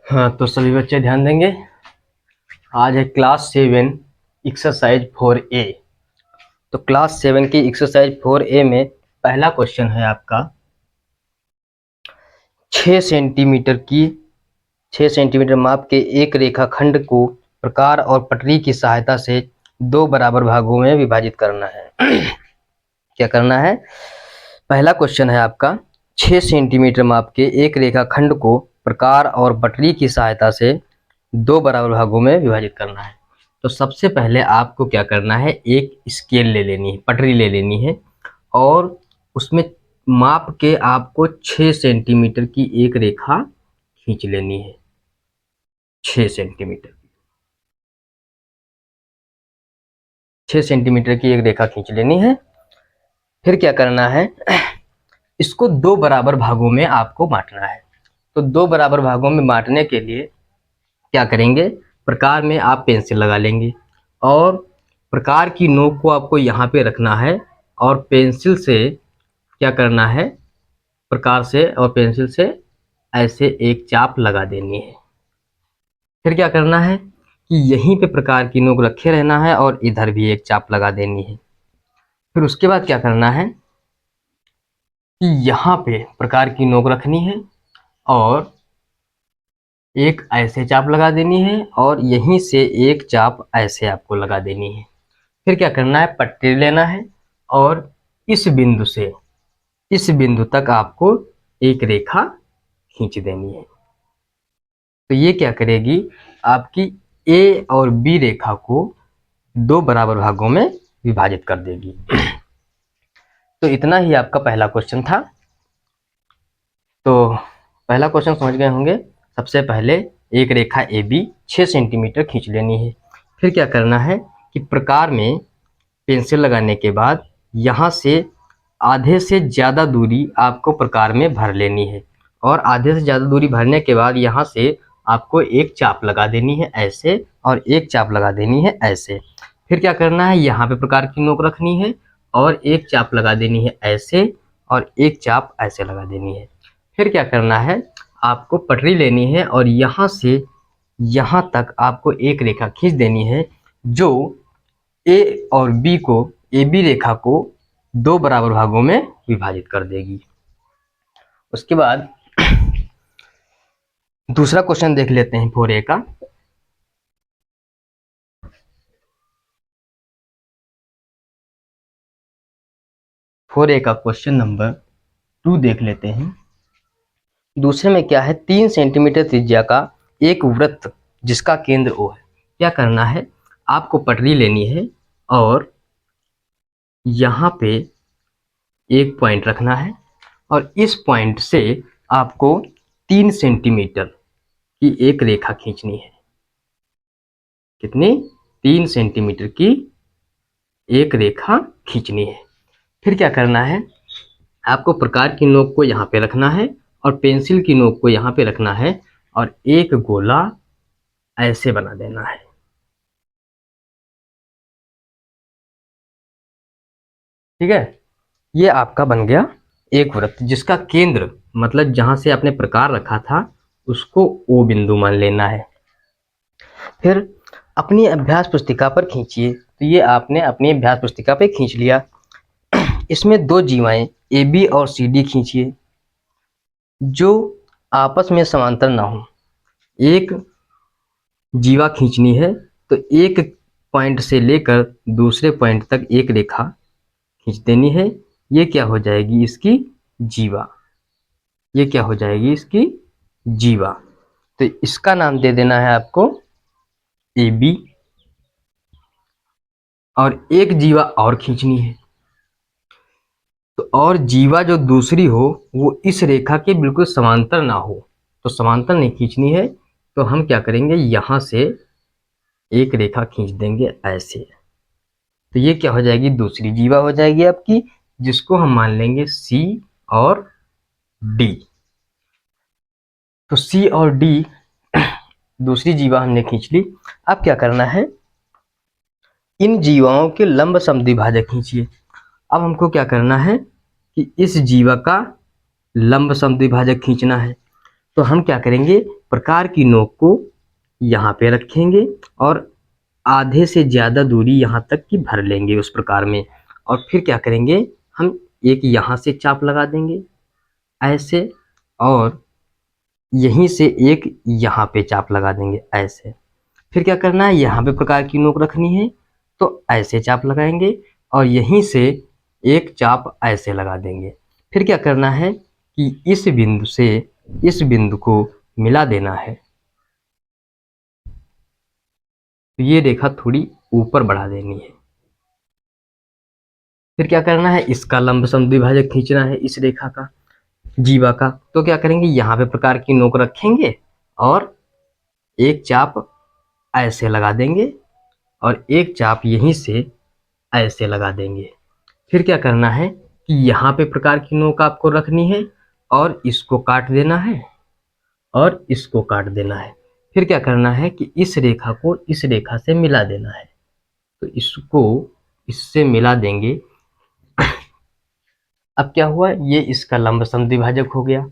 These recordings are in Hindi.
हाँ, तो सभी बच्चे ध्यान देंगे। आज है क्लास 7 एक्सरसाइज 4A। तो क्लास 7 की एक्सरसाइज 4A में पहला क्वेश्चन है आपका 6 सेंटीमीटर की 6 सेंटीमीटर माप के एक रेखाखंड को प्रकार और पटरी की सहायता से दो बराबर भागों में विभाजित करना है। क्या करना है? पहला क्वेश्चन है आपका 6 सेंटीमीटर माप के एक रेखाखंड को प्रकार और पटरी की सहायता से दो बराबर भागों में विभाजित करना है। तो सबसे पहले आपको क्या करना है, एक स्केल ले लेनी है, पटरी ले लेनी है और उसमें माप के आपको 6 सेंटीमीटर की एक रेखा खींच लेनी है। 6 सेंटीमीटर 6 सेंटीमीटर की एक रेखा खींच लेनी है। फिर क्या करना है, इसको दो बराबर भागों में आपको बांटना है। तो दो बराबर भागों में बांटने के लिए क्या करेंगे, प्रकार में आप पेंसिल लगा लेंगे और प्रकार की नोक को आपको यहाँ पे रखना है और पेंसिल से क्या करना है, प्रकार से और पेंसिल से ऐसे एक चाप लगा देनी है। फिर क्या करना है कि यहीं पे प्रकार की नोक रखे रहना है और इधर भी एक चाप लगा देनी है। फिर उसके बाद क्या करना है कि यहाँ पे प्रकार की नोक रखनी है और एक ऐसे चाप लगा देनी है और यहीं से एक चाप ऐसे आपको लगा देनी है। फिर क्या करना है, पट्टी लेना है और इस बिंदु तक आपको एक रेखा खींच देनी है। तो ये क्या करेगी, आपकी ए और बी रेखा को दो बराबर भागों में विभाजित कर देगी। तो इतना ही आपका पहला क्वेश्चन था। तो पहला क्वेश्चन समझ गए होंगे। सबसे पहले एक रेखा ए बी 6 सेंटीमीटर खींच लेनी है। फिर क्या करना है कि प्रकार में पेंसिल लगाने के बाद यहाँ से आधे से ज़्यादा दूरी आपको प्रकार में भर लेनी है और आधे से ज़्यादा दूरी भरने के बाद यहाँ से आपको एक चाप लगा देनी है ऐसे और एक चाप लगा देनी है ऐसे। फिर क्या करना है, यहाँ पे प्रकार की नोक रखनी है और एक चाप लगा देनी है ऐसे और एक चाप ऐसे लगा देनी है। फिर क्या करना है, आपको पटरी लेनी है और यहाँ से यहाँ तक आपको एक रेखा खींच देनी है जो ए और बी को, ए बी रेखा को दो बराबर भागों में विभाजित कर देगी। उसके बाद दूसरा क्वेश्चन देख लेते हैं 4A का। क्वेश्चन नंबर 2 देख लेते हैं। दूसरे में क्या है, 3 सेंटीमीटर त्रिज्या का एक वृत्त जिसका केंद्र O है। क्या करना है, आपको पटरी लेनी है और यहाँ पे एक पॉइंट रखना है और इस पॉइंट से आपको 3 सेंटीमीटर की एक रेखा खींचनी है। कितनी? 3 सेंटीमीटर की एक रेखा खींचनी है। फिर क्या करना है, आपको प्रकार की नोक को यहाँ पे रखना है और पेंसिल की नोक को यहाँ पे रखना है और एक गोला ऐसे बना देना है। ठीक है, ये आपका बन गया एक वृत्त जिसका केंद्र, मतलब जहां से आपने प्रकार रखा था उसको O बिंदु मान लेना है। फिर अपनी अभ्यास पुस्तिका पर खींचिए। तो ये आपने अपनी अभ्यास पुस्तिका पे खींच लिया। इसमें दो जीवाएं ए बी और सी डी खींचिए जो आपस में समांतर ना हो। एक जीवा खींचनी है तो एक पॉइंट से लेकर दूसरे पॉइंट तक एक रेखा खींच देनी है। ये क्या हो जाएगी, इसकी जीवा। ये क्या हो जाएगी, इसकी जीवा। तो इसका नाम दे देना है आपको ए बी और एक जीवा और खींचनी है। तो और जीवा जो दूसरी हो वो इस रेखा के बिल्कुल समांतर ना हो, तो समांतर नहीं खींचनी है। तो हम क्या करेंगे, यहाँ से एक रेखा खींच देंगे ऐसे। तो ये क्या हो जाएगी, दूसरी जीवा हो जाएगी आपकी, जिसको हम मान लेंगे सी और डी। तो सी और डी दूसरी जीवा हमने खींच ली। अब क्या करना है, इन जीवाओं के लंब समद्विभाजक खींचिए। अब हमको क्या करना है कि इस जीवा का लंब समद्विभाजक खींचना है। तो हम क्या करेंगे, प्रकार की नोक को यहाँ पे रखेंगे और आधे से ज़्यादा दूरी यहाँ तक की भर लेंगे उस प्रकार में। और फिर क्या करेंगे, हम एक यहाँ से चाप लगा देंगे ऐसे, और यहीं से एक यहाँ पे चाप लगा देंगे ऐसे। फिर क्या करना है, यहाँ पे प्रकार की नोक रखनी है तो ऐसे चाप लगाएंगे और यहीं से एक चाप ऐसे लगा देंगे। फिर क्या करना है कि इस बिंदु से इस बिंदु को मिला देना है। तो ये रेखा थोड़ी ऊपर बढ़ा देनी है। फिर क्या करना है, इसका लंब समद्विभाजक खींचना है इस रेखा का, जीवा का। तो क्या करेंगे, यहाँ पे प्रकार की नोक रखेंगे और एक चाप ऐसे लगा देंगे और एक चाप यहीं से ऐसे लगा देंगे। फिर क्या करना है कि यहाँ पे प्रकार की नोक आपको रखनी है और इसको काट देना है और इसको काट देना है। फिर क्या करना है कि इस रेखा को इस रेखा से मिला देना है। तो इसको इससे मिला देंगे। अब क्या हुआ, ये इसका लंब समद्विभाजक हो गया।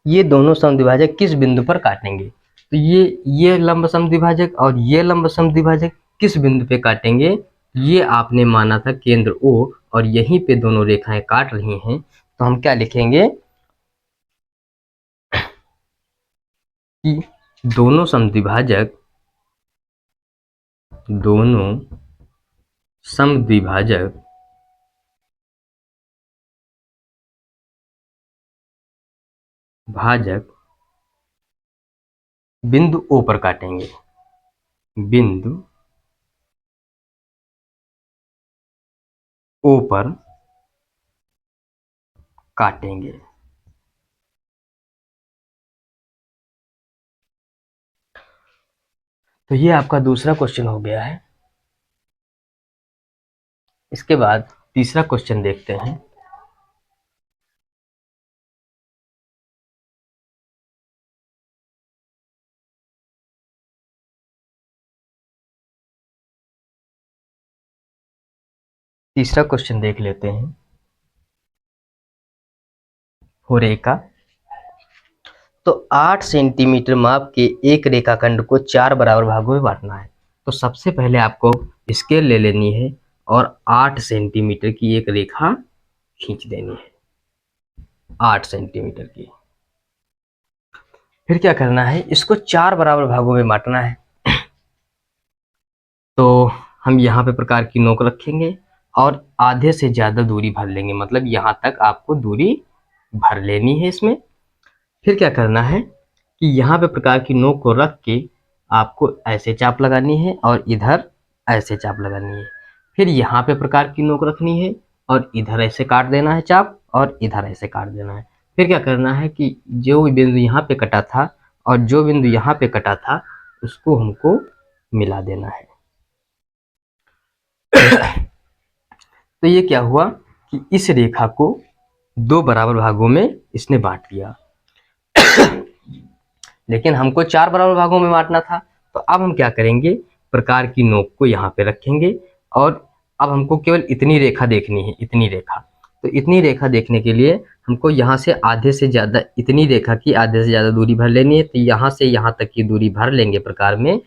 ये दोनों समद्विभाजक किस बिंदु पर काटेंगे, तो ये लंब समद्विभाजक और ये लंब समद्विभाजक किस बिंदु पे काटेंगे, ये आपने माना था केंद्र O और यहीं पे दोनों रेखाएं काट रही हैं। तो हम क्या लिखेंगे कि दोनों समद्विभाजक भाजक बिंदु O पर काटेंगे, बिंदु O पर काटेंगे। तो ये आपका दूसरा क्वेश्चन हो गया है। इसके बाद तीसरा क्वेश्चन देखते हैं। तीसरा क्वेश्चन देख लेते हैं। हो रेखा, तो 8 सेंटीमीटर माप के एक रेखाखंड को 4 बराबर भागों में बांटना है। तो सबसे पहले आपको स्केल ले लेनी है और 8 सेंटीमीटर की एक रेखा खींच देनी है, 8 सेंटीमीटर की। फिर क्या करना है, इसको 4 बराबर भागों में बांटना है। तो हम यहाँ पे प्रकार की नोक रखेंगे और आधे से ज़्यादा दूरी भर लेंगे, मतलब यहाँ तक आपको दूरी भर लेनी है इसमें। फिर क्या करना है कि यहाँ पे प्रकार की नोक को रख के आपको ऐसे चाप लगानी है और इधर ऐसे चाप लगानी है। फिर यहाँ पे प्रकार की नोक रखनी है और इधर ऐसे काट देना है चाप और इधर ऐसे काट देना है। फिर क्या करना है कि जो बिंदु यहाँ पे कटा था और जो बिंदु यहाँ पे कटा था उसको हमको मिला देना है। तो ये क्या हुआ कि इस रेखा को 2 बराबर भागों में इसने बांट दिया, लेकिन हमको 4 बराबर भागों में बांटना था। तो अब हम क्या करेंगे, प्रकार की नोक को यहाँ पे रखेंगे और अब हमको केवल इतनी रेखा देखनी है, इतनी रेखा। तो इतनी रेखा देखने के लिए हमको यहाँ से आधे से ज़्यादा, इतनी रेखा की आधे से ज़्यादा दूरी भर लेनी है। तो यहाँ से यहाँ तक की दूरी भर लेंगे प्रकार में,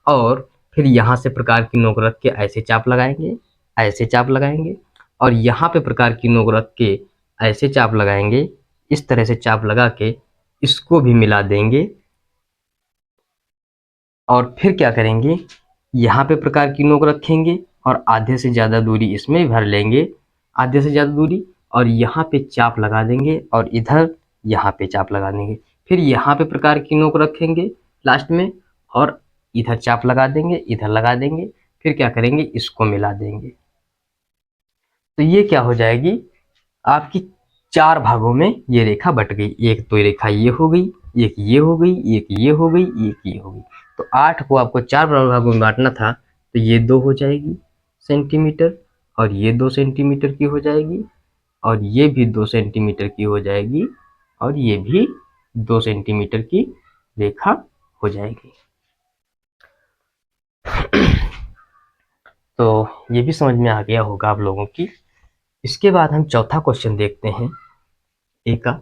और फिर यहाँ से प्रकार की नोक रख के ऐसे चाप लगाएंगे, ऐसे चाप लगाएंगे, और यहाँ पे प्रकार की नोक रख के ऐसे चाप लगाएंगे। इस तरह से चाप लगा के इसको भी मिला देंगे और फिर क्या करेंगे, यहाँ पे प्रकार की नोक रखेंगे और आधे से ज़्यादा दूरी इसमें भर लेंगे, आधे से ज़्यादा दूरी, और यहाँ पे चाप लगा देंगे और इधर यहाँ पे चाप लगा देंगे। फिर यहाँ पे प्रकार की नोक रखेंगे लास्ट में और इधर चाप लगा देंगे, इधर लगा देंगे। फिर क्या करेंगे, इसको मिला देंगे। तो ये क्या हो जाएगी, आपकी 4 भागों में ये रेखा बट गई। एक तो रेखा ये हो गई, एक ये हो गई, एक ये हो गई, एक ये हो गई। तो 8 को आपको 4 बराबर भागों में बांटना था, तो ये 2 हो जाएगी सेंटीमीटर, और ये 2 सेंटीमीटर की हो जाएगी, और ये भी 2 सेंटीमीटर की हो जाएगी, और ये भी 2 सेंटीमीटर की रेखा हो जाएगी। तो ये भी समझ में आ गया होगा आप लोगों की। इसके बाद हम चौथा क्वेश्चन देखते हैं। ए का।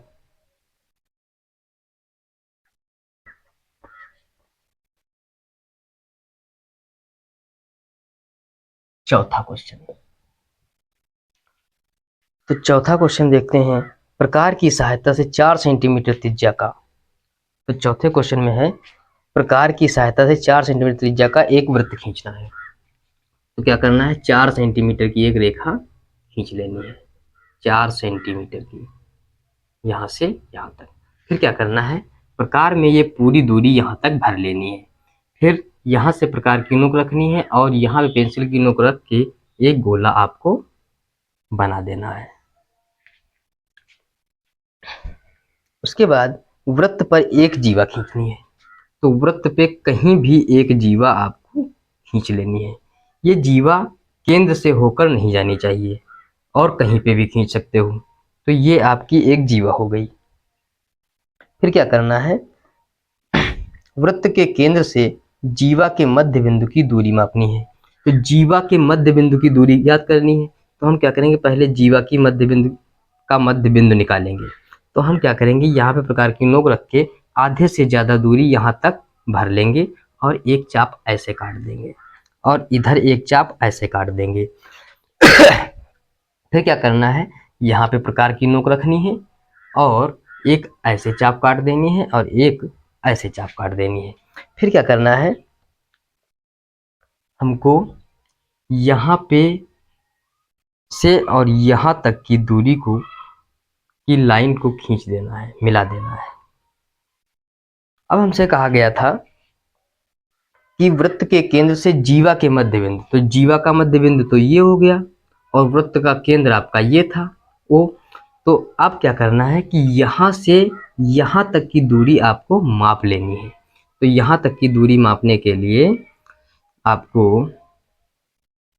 चौथा क्वेश्चन, तो चौथा क्वेश्चन देखते हैं। प्रकार की सहायता से 4 सेंटीमीटर त्रिज्या का, तो चौथे क्वेश्चन में है प्रकार की सहायता से 4 सेंटीमीटर त्रिज्या का एक वृत्त खींचना है। तो क्या करना है, 4 सेंटीमीटर की एक रेखा खींच लेनी है, 4 सेंटीमीटर की, यहाँ से यहाँ तक। फिर क्या करना है, प्रकार में ये पूरी दूरी यहाँ तक भर लेनी है। फिर यहाँ से प्रकार की नोक रखनी है और यहाँ पे पेंसिल की नोक रख के एक गोला आपको बना देना है। उसके बाद वृत्त पर एक जीवा खींचनी है। तो वृत्त पे कहीं भी एक जीवा आपको खींच लेनी है। ये जीवा केंद्र से होकर नहीं जानी चाहिए, और कहीं पे भी खींच सकते हो। तो ये आपकी एक जीवा हो गई। फिर क्या करना है, वृत्त के केंद्र से जीवा के मध्य बिंदु की दूरी मापनी है। तो जीवा के मध्य बिंदु की दूरी याद करनी है। तो हम क्या करेंगे, पहले जीवा की मध्य बिंदु का मध्य बिंदु निकालेंगे। तो हम क्या करेंगे, यहाँ पे प्रकार की नोक रख के आधे से ज्यादा दूरी यहाँ तक भर लेंगे और एक चाप ऐसे काट देंगे और इधर एक चाप ऐसे काट देंगे। फिर क्या करना है, यहाँ पे प्रकार की नोक रखनी है और एक ऐसे चाप काट देनी है और एक ऐसे चाप काट देनी है। फिर क्या करना है, हमको यहाँ पे से और यहाँ तक की दूरी को, की लाइन को खींच देना है, मिला देना है। अब हमसे कहा गया था कि वृत्त के केंद्र से जीवा के मध्य बिंदु, तो जीवा का मध्य बिंदु तो ये हो गया और वृत्त का केंद्र आपका ये था ओ। तो अब क्या करना है कि यहाँ से यहाँ तक की दूरी आपको माप लेनी है। तो यहाँ तक की दूरी मापने के लिए आपको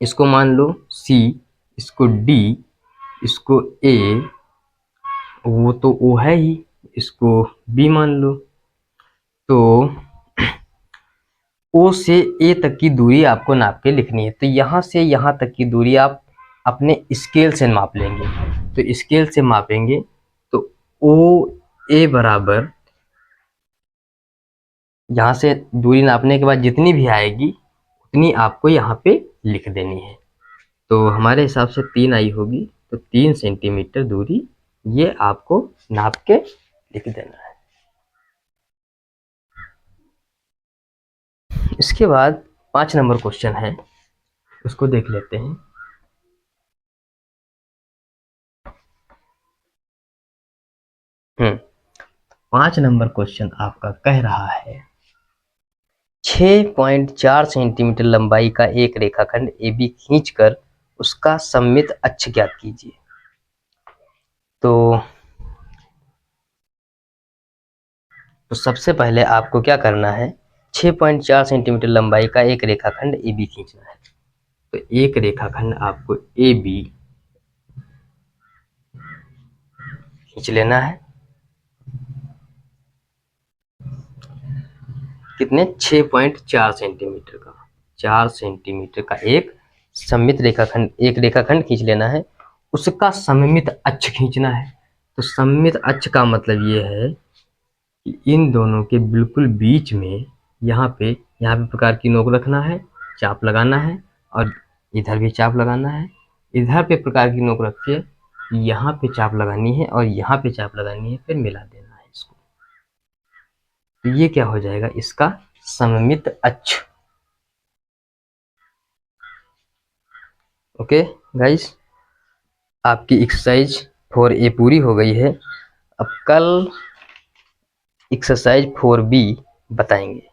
इसको मान लो C, इसको D, इसको A, वो तो O है ही, इसको B मान लो। तो O से A तक की दूरी आपको नाप के लिखनी है। तो यहाँ से यहाँ तक की दूरी आप अपने स्केल से माप लेंगे। तो स्केल से मापेंगे तो OA बराबर, यहाँ से दूरी नापने के बाद जितनी भी आएगी उतनी आपको यहाँ पे लिख देनी है। तो हमारे हिसाब से 3 आई होगी, तो 3 सेंटीमीटर दूरी ये आपको नाप के लिख देना है। इसके बाद 5 नंबर क्वेश्चन है, उसको देख लेते हैं। हम्म 5 नंबर क्वेश्चन आपका कह रहा है 6.4 सेंटीमीटर लंबाई का एक रेखाखंड AB खींचकर उसका सममित अक्ष ज्ञात कीजिए। तो सबसे पहले आपको क्या करना है, 6.4 सेंटीमीटर लंबाई का एक रेखाखंड AB खींचना है। तो एक रेखाखंड आपको AB खींच लेना है। कितने, 6.4 सेंटीमीटर का, 4 सेंटीमीटर का एक सममित रेखाखंड, एक रेखाखंड खींच लेना है। उसका सममित अक्ष खींचना है। तो सममित अक्ष का मतलब ये है कि इन दोनों के बिल्कुल बीच में यहाँ पे प्रकार की नोक रखना है, चाप लगाना है और इधर भी चाप लगाना है। इधर पे प्रकार की नोक रख के यहाँ पे चाप लगानी है और यहाँ पे चाप लगानी है, फिर मिला देना है इसको। तो ये क्या हो जाएगा, इसका सममित अक्ष। ओके गाइस, आपकी एक्सरसाइज 4A पूरी हो गई है। अब कल एक्सरसाइज 4B बताएंगे।